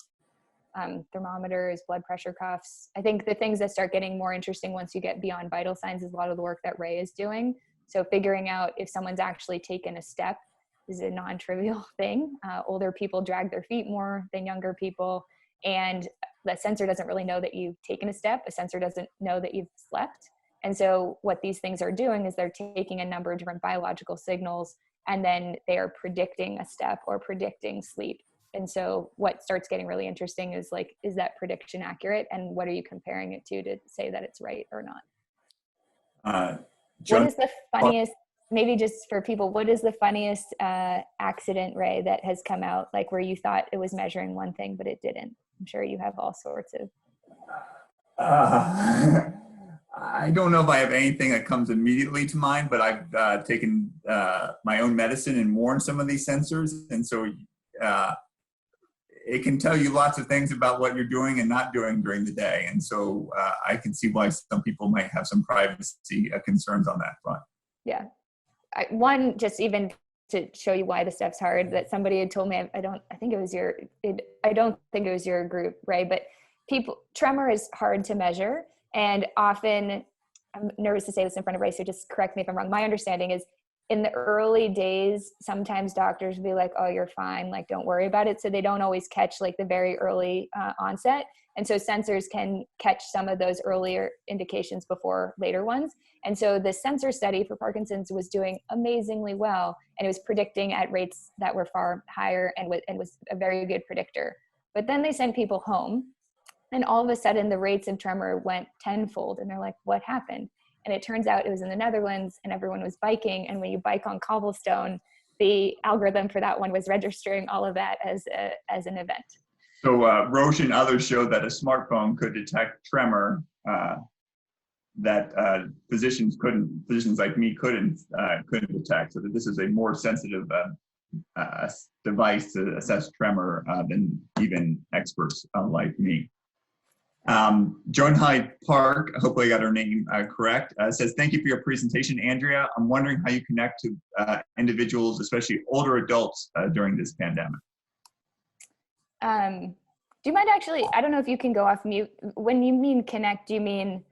Thermometers, blood pressure cuffs. I think the things that start getting more interesting once you get beyond vital signs is a lot of the work that Ray is doing. So figuring out if someone's actually taken a step is a non-trivial thing. Older people drag their feet more than younger people. And the sensor doesn't really know that you've taken a step. A sensor doesn't know that you've slept. And so what these things are doing is they're taking a number of different biological signals, and then they are predicting a step or predicting sleep. And so what starts getting really interesting is is that prediction accurate? And what are you comparing it to say that it's right or not? What is the funniest, maybe just for people, what is the funniest accident, Ray, that has come out where you thought it was measuring one thing, but it didn't? I'm sure you have all sorts of. I don't know if I have anything that comes immediately to mind, but I've taken my own medicine and worn some of these sensors. And so it can tell you lots of things about what you're doing and not doing during the day. And so I can see why some people might have some privacy concerns on that front. Yeah. One, just even to show you why this stuff's hard, that somebody had told me, I don't think it was your group, right? But tremor is hard to measure. And often, I'm nervous to say this in front of Ray, so just correct me if I'm wrong. My understanding is in the early days, sometimes doctors will be like, oh, you're fine, like, don't worry about it. So they don't always catch like the very early onset. And so sensors can catch some of those earlier indications before later ones. And so the sensor study for Parkinson's was doing amazingly well. And it was predicting at rates that were far higher and was a very good predictor. But then they sent people home, and all of a sudden the rates of tremor went tenfold. And they're like, what happened? And it turns out it was in the Netherlands, and everyone was biking. And when you bike on cobblestone, the algorithm for that one was registering all of that as an event. So Roche and others showed that a smartphone could detect tremor that physicians like me couldn't detect. So that this is a more sensitive device to assess tremor than even experts like me. Joan Hyde Park, hopefully I got her name correct, says, thank you for your presentation, Andrea. I'm wondering how you connect to individuals, especially older adults, during this pandemic. Do you mind actually, I don't know if you can go off mute. When you mean connect, do you mean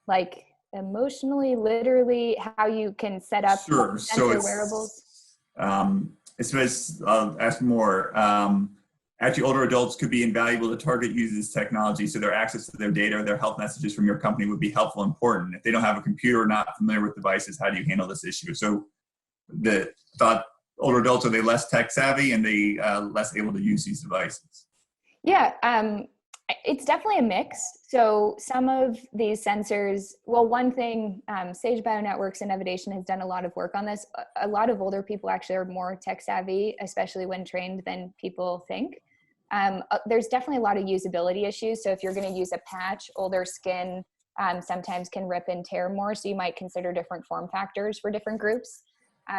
like emotionally, literally, how you can set up sure. So wearables? I'll ask more. Actually, older adults could be invaluable to target uses technology, so their access to their data or their health messages from your company would be helpful and important. If they don't have a computer or not familiar with devices, how do you handle this issue? So the thought, older adults, are they less tech savvy and they less able to use these devices? Yeah, it's definitely a mix. So some of these sensors, well, one thing, Sage Bionetworks and Evidation has done a lot of work on this. A lot of older people actually are more tech savvy, especially when trained, than people think. There's definitely a lot of usability issues. So if you're going to use a patch, older skin sometimes can rip and tear more. So you might consider different form factors for different groups.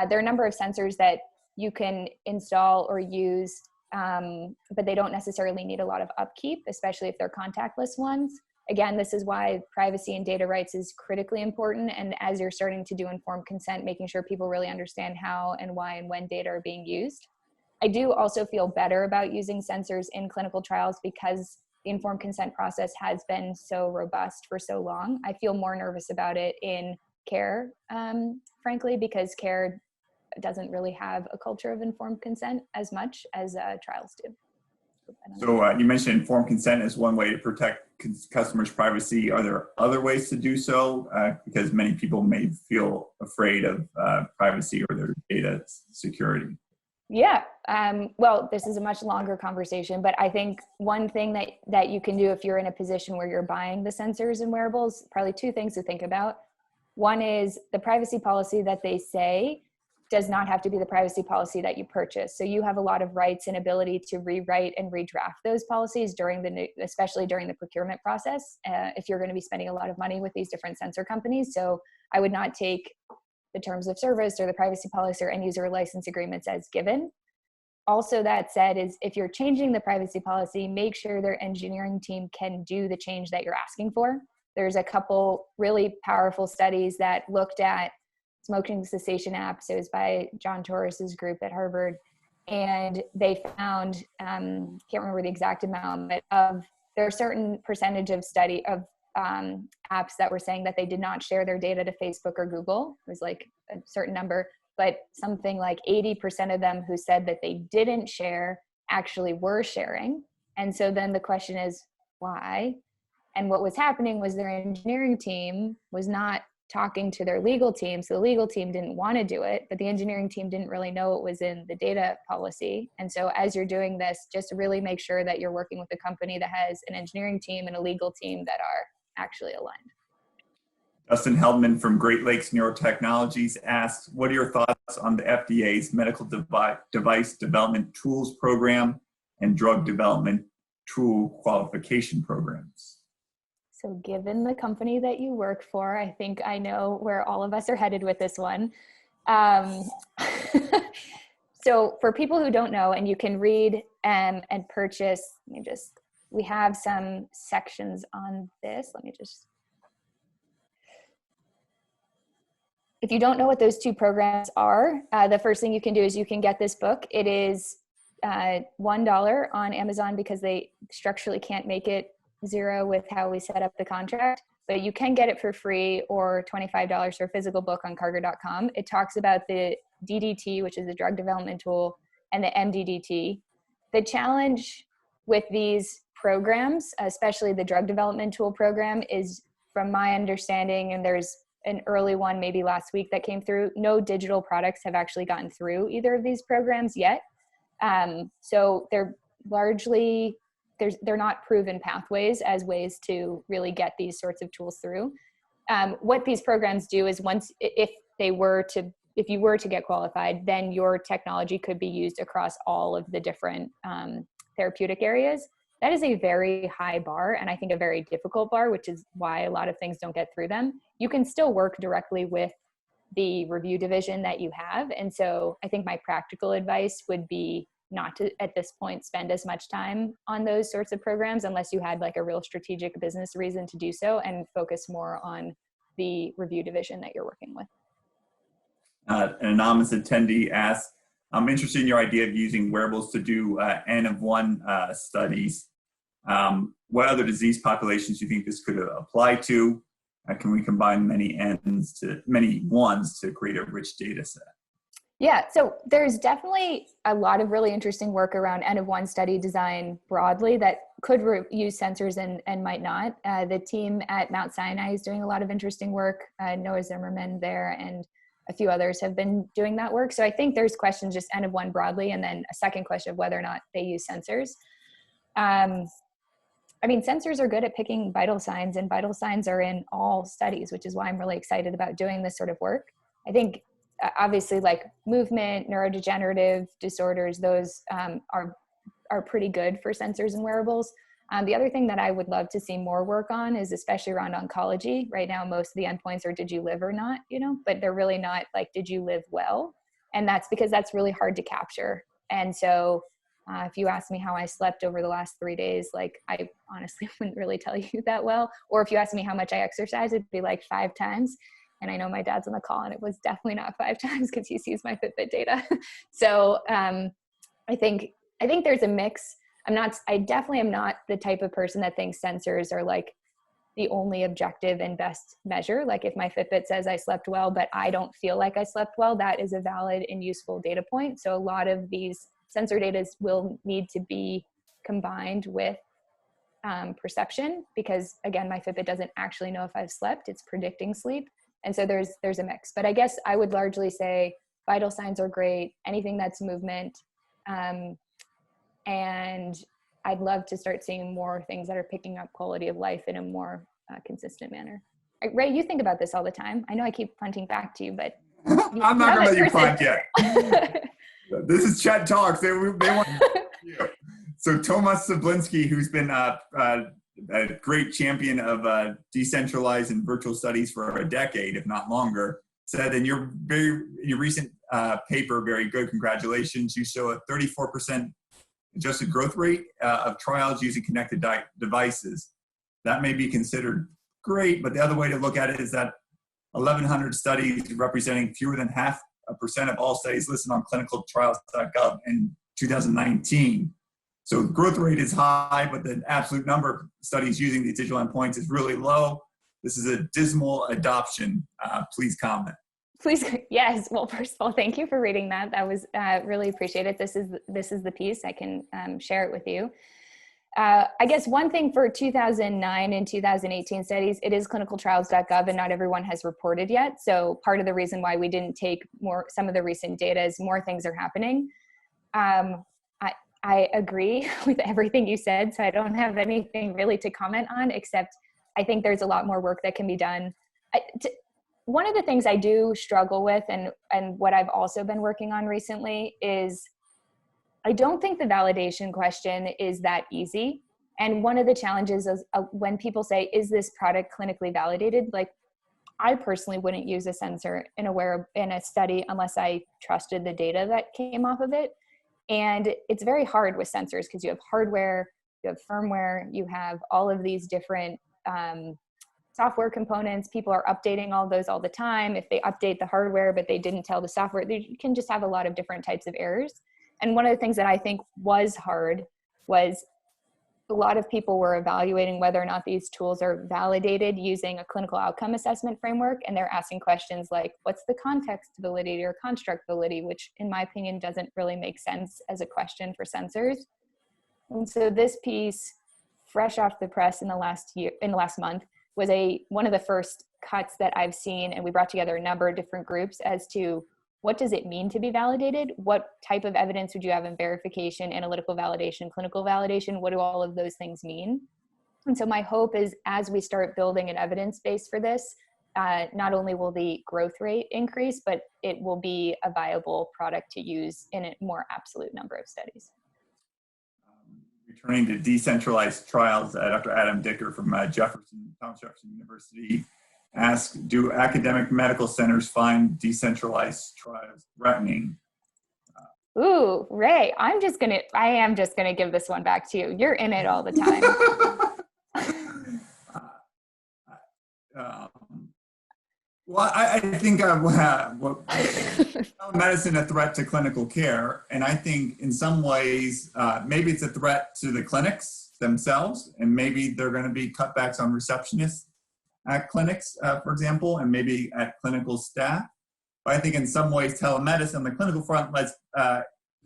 There are a number of sensors that you can install or use, but they don't necessarily need a lot of upkeep, especially if they're contactless ones. Again, this is why privacy and data rights is critically important. And as you're starting to do informed consent, making sure people really understand how and why and when data are being used. I do also feel better about using sensors in clinical trials because the informed consent process has been so robust for so long. I feel more nervous about it in care, frankly, because care doesn't really have a culture of informed consent as much as trials do. So you mentioned informed consent as one way to protect customers' privacy. Are there other ways to do so? Because many people may feel afraid of privacy or their data security. Yeah, well, this is a much longer conversation, but I think one thing that you can do if you're in a position where you're buying the sensors and wearables, probably two things to think about. One is the privacy policy that they say does not have to be the privacy policy that you purchase. So you have a lot of rights and ability to rewrite and redraft those policies especially during the procurement process, if you're going to be spending a lot of money with these different sensor companies. So I would not take the terms of service or the privacy policy or end user license agreements as given. Also, that said, is if you're changing the privacy policy, make sure their engineering team can do the change that you're asking for. There's a couple really powerful studies that looked at smoking cessation apps. It was by John Torres's group at Harvard. And they found, can't remember the exact amount, but there are a certain percentage of apps that were saying that they did not share their data to Facebook or Google. It was like a certain number, but something like 80% of them who said that they didn't share actually were sharing. And so then the question is, why? And what was happening was their engineering team was not talking to their legal team. So the legal team didn't want to do it, but the engineering team didn't really know it was in the data policy. And so as you're doing this, just really make sure that you're working with a company that has an engineering team and a legal team that are actually aligned. Dustin Heldman from Great Lakes Neurotechnologies asks, what are your thoughts on the FDA's medical device development tools program and drug development tool qualification programs? So given the company that you work for, I think I know where all of us are headed with this one. So for people who don't know, and you can read and purchase, we have some sections on this. If you don't know what those two programs are, the first thing you can do is you can get this book. It is $1 on Amazon because they structurally can't make it $0 with how we set up the contract, but you can get it for free, or $25 for a physical book on Carger.com. It talks about the DDT, which is the drug development tool, and the MDDT. The challenge with these programs, especially the drug development tool program, is, from my understanding, and there's an early one maybe last week that came through, no digital products have actually gotten through either of these programs yet. So they're largely, they're not proven pathways as ways to really get these sorts of tools through. What these programs do is, if you were to get qualified, then your technology could be used across all of the different therapeutic areas. That is a very high bar, and I think a very difficult bar, which is why a lot of things don't get through them. You can still work directly with the review division that you have. And so I think my practical advice would be not to, at this point, spend as much time on those sorts of programs unless you had like a real strategic business reason to do so, and focus more on the review division that you're working with. An anonymous attendee asks, I'm interested in your idea of using wearables to do N of 1 studies. What other disease populations do you think this could apply to? Can we combine many ones to create a rich data set? Yeah, so there's definitely a lot of really interesting work around N of 1 study design broadly that could use sensors and might not. The team at Mount Sinai is doing a lot of interesting work. Noah Zimmerman there and a few others have been doing that work. So I think there's questions just N of 1 broadly, and then a second question of whether or not they use sensors. Sensors are good at picking vital signs, and vital signs are in all studies, which is why I'm really excited about doing this sort of work. I think obviously like movement, neurodegenerative disorders, those are pretty good for sensors and wearables. The other thing that I would love to see more work on is especially around oncology. Right now, most of the endpoints are did you live or not, but they're really not like, did you live well? And that's because that's really hard to capture. And so if you ask me how I slept over the last 3 days, like I honestly wouldn't really tell you that well. Or if you ask me how much I exercise, it'd be like 5 times. And I know my dad's on the call and it was definitely not 5 times because he sees my Fitbit data. So I think there's a mix. I definitely am not the type of person that thinks sensors are like the only objective and best measure. Like if my Fitbit says I slept well, but I don't feel like I slept well, that is a valid and useful data point. So a lot of these sensor data will need to be combined with perception, because again, my Fitbit doesn't actually know if I've slept, it's predicting sleep. And so there's a mix, but I guess I would largely say vital signs are great, anything that's movement. And I'd love to start seeing more things that are picking up quality of life in a more consistent manner. Ray, you think about this all the time. I know I keep punting back to you, but I'm not going to let you punt yet. This is Chet Talks. They want you. So Tomas Sablinski, who's been a great champion of decentralized and virtual studies for a decade, if not longer, said in your recent paper, very good, congratulations, you show a 34% adjusted growth rate of trials using connected devices. That may be considered great, but the other way to look at it is that 1,100 studies representing fewer than 0.5% of all studies listed on clinicaltrials.gov in 2019. So the growth rate is high, but the absolute number of studies using these digital endpoints is really low. This is a dismal adoption. Please comment. Please, yes. Well, first of all, thank you for reading that. That was really appreciated. This is the piece. I can share it with you. I guess one thing for 2009 and 2018 studies, it is clinicaltrials.gov, and not everyone has reported yet. So part of the reason why we didn't take some of the recent data is more things are happening. I agree with everything you said, so I don't have anything really to comment on, except I think there's a lot more work that can be done. One of the things I do struggle with, and what I've also been working on recently, is I don't think the validation question is that easy. And one of the challenges is when people say, is this product clinically validated? Like, I personally wouldn't use a sensor in a study unless I trusted the data that came off of it. And it's very hard with sensors because you have hardware, you have firmware, you have all of these different software components. People are updating all those all the time. If they update the hardware, but they didn't tell the software, you can just have a lot of different types of errors. And one of the things that I think was hard was a lot of people were evaluating whether or not these tools are validated using a clinical outcome assessment framework. And they're asking questions like, what's the context validity or construct validity, which in my opinion doesn't really make sense as a question for sensors. And so this piece, fresh off the press in the last month, was one of the first cuts that I've seen. And we brought together a number of different groups as to what does it mean to be validated? What type of evidence would you have in verification, analytical validation, clinical validation? What do all of those things mean? And so my hope is as we start building an evidence base for this, not only will the growth rate increase, but it will be a viable product to use in a more absolute number of studies. Returning to decentralized trials, Dr. Adam Dicker from Thomas Jefferson University asked, do academic medical centers find decentralized trials threatening? Ooh, Ray, I am just gonna give this one back to you. You're in it all the time. Well, I think medicine a threat to clinical care, and I think in some ways maybe it's a threat to the clinics themselves, and maybe they're going to be cutbacks on receptionists at clinics, for example, and maybe at clinical staff. But I think in some ways telemedicine on the clinical front lets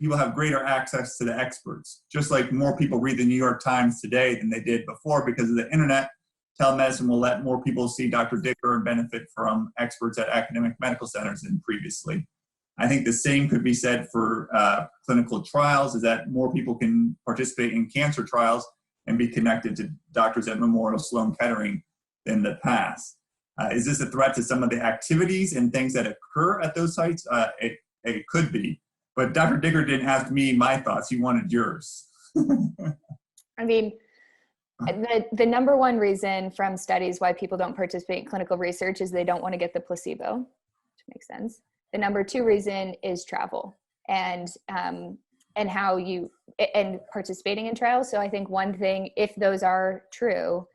people have greater access to the experts. Just like more people read the New York Times today than they did before because of the internet, telemedicine will let more people see Dr. Dicker and benefit from experts at academic medical centers than previously. I think the same could be said for clinical trials, is that more people can participate in cancer trials and be connected to doctors at Memorial Sloan Kettering than the past. Is this a threat to some of the activities and things that occur at those sites? It could be. But Dr. Dicker didn't ask me my thoughts. He wanted yours. I mean, the number one reason from studies why people don't participate in clinical research is they don't want to get the placebo, which makes sense. The number two reason is travel and participating in trials. So I think one thing, if those are true,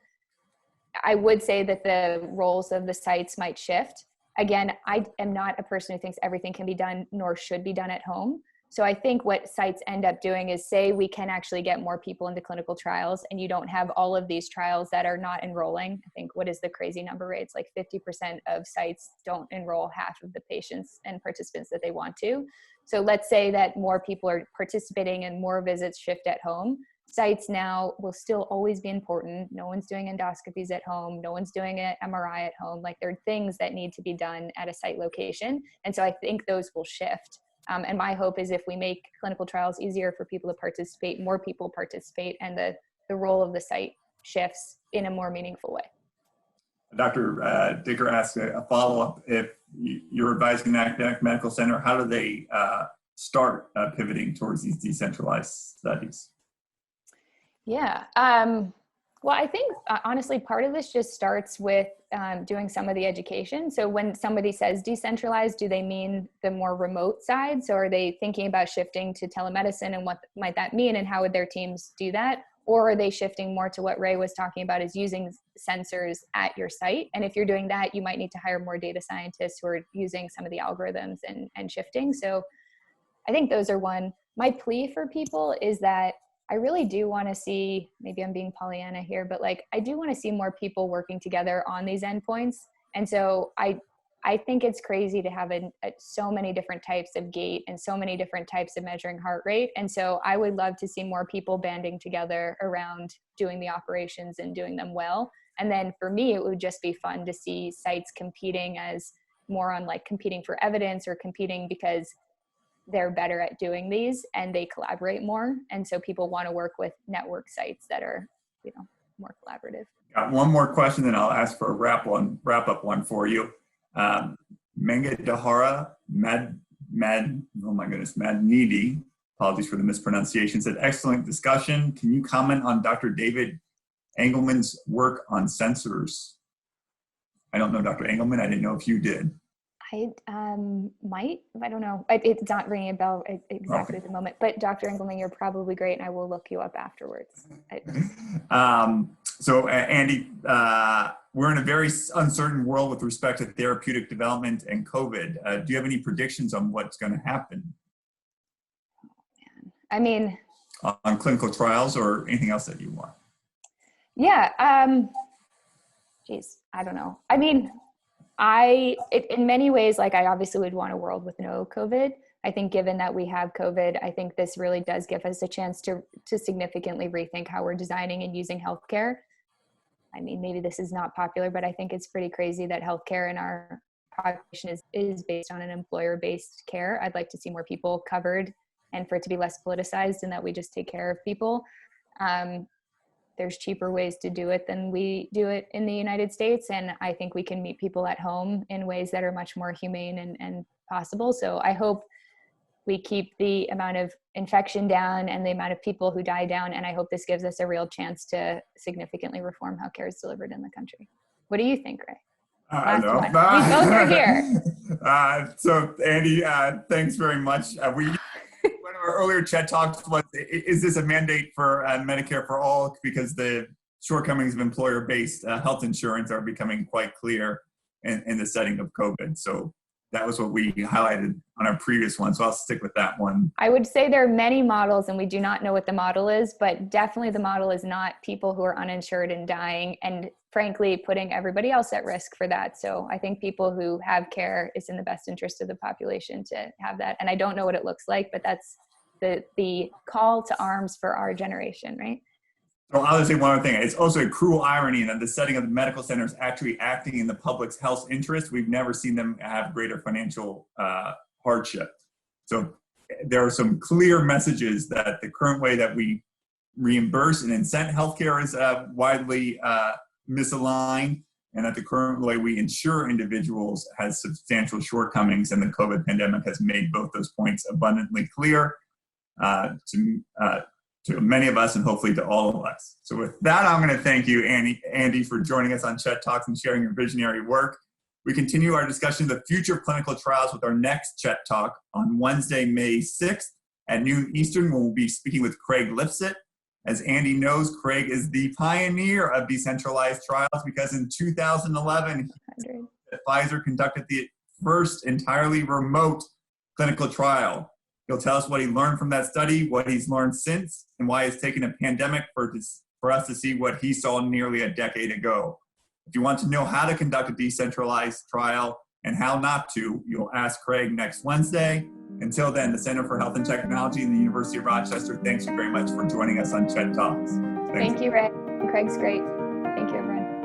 I would say that the roles of the sites might shift. Again, I am not a person who thinks everything can be done nor should be done at home. So I think what sites end up doing is say we can actually get more people into clinical trials and you don't have all of these trials that are not enrolling. I think what is the crazy number rate? It's like 50% of sites don't enroll half of the patients and participants that they want to. So let's say that more people are participating and more visits shift at home. Sites now will still always be important. No one's doing endoscopies at home. No one's doing an MRI at home. Like there are things that need to be done at a site location. And so I think those will shift. And my hope is if we make clinical trials easier for people to participate, more people participate, and the role of the site shifts in a more meaningful way. Dr. Dicker asked a follow-up. If you're advising an academic medical center, how do they start pivoting towards these decentralized studies? Yeah. Well, I think honestly, part of this just starts with doing some of the education. So when somebody says decentralized, do they mean the more remote side? So are they thinking about shifting to telemedicine and what might that mean and how would their teams do that? Or are they shifting more to what Ray was talking about, is using sensors at your site? And if you're doing that, you might need to hire more data scientists who are using some of the algorithms and shifting. So I think those are one. My plea for people is that I really do want to see, maybe I'm being Pollyanna here, but like, I do want to see more people working together on these endpoints. And so I think it's crazy to have so many different types of gait and so many different types of measuring heart rate. And so I would love to see more people banding together around doing the operations and doing them well. And then for me, it would just be fun to see sites competing as more on like competing for evidence or competing because they're better at doing these and they collaborate more. And so people want to work with network sites that are, more collaborative. Got one more question, then I'll ask for a wrap up one for you. Mengadahara Madnidi apologies for the mispronunciation, said, excellent discussion. Can you comment on Dr. David Engelman's work on sensors? I don't know Dr. Engelman. I didn't know if you did. I might, I don't know. It's not ringing a bell exactly at the moment, but Dr. Engelman, you're probably great, and I will look you up afterwards. So Andy, we're in a very uncertain world with respect to therapeutic development and COVID. Do you have any predictions on what's going to happen? I mean, on clinical trials or anything else that you want? Yeah. Geez, I don't know. I mean, in many ways, like, I obviously would want a world with no COVID. I think given that we have COVID, I think this really does give us a chance to significantly rethink how we're designing and using healthcare. I mean, maybe this is not popular, but I think it's pretty crazy that healthcare in our population is based on an employer-based care. I'd like to see more people covered and for it to be less politicized and that we just take care of people. There's cheaper ways to do it than we do it in the United States. And I think we can meet people at home in ways that are much more humane and possible. So I hope we keep the amount of infection down and the amount of people who die down. And I hope this gives us a real chance to significantly reform how care is delivered in the country. What do you think, Ray? Last one. We both are here. So Andy, thanks very much. One of our earlier chat talks was, is this a mandate for Medicare for all? Because the shortcomings of employer-based health insurance are becoming quite clear in the setting of COVID. So that was what we highlighted on our previous one. So I'll stick with that one. I would say there are many models and we do not know what the model is, but definitely the model is not people who are uninsured and dying and frankly putting everybody else at risk for that. So I think people who have care, is in the best interest of the population to have that. And I don't know what it looks like, but that's the call to arms for our generation, right? So I'll just say one other thing. It's also a cruel irony that the setting of the medical center is actually acting in the public's health interest. We've never seen them have greater financial hardship. So there are some clear messages that the current way that we reimburse and incent healthcare is widely misaligned, and that the current way we insure individuals has substantial shortcomings, and the COVID pandemic has made both those points abundantly clear to many of us and hopefully to all of us. So with that, I'm going to thank you, Andy, for joining us on Chet Talks and sharing your visionary work. We continue our discussion of the future of clinical trials with our next Chet Talk on Wednesday, May 6th at noon Eastern, when we'll be speaking with Craig Lipset. As Andy knows, Craig is the pioneer of decentralized trials because in 2011, Pfizer conducted the first entirely remote clinical trial. He'll tell us what he learned from that study, what he's learned since, and why it's taken a pandemic for us to see what he saw nearly a decade ago. If you want to know how to conduct a decentralized trial and how not to, you'll ask Craig next Wednesday. Until then, the Center for Health and Technology in the University of Rochester, thanks you very much for joining us on Chet Talks. Thank you, Ray. Craig's great. Thank you, everyone.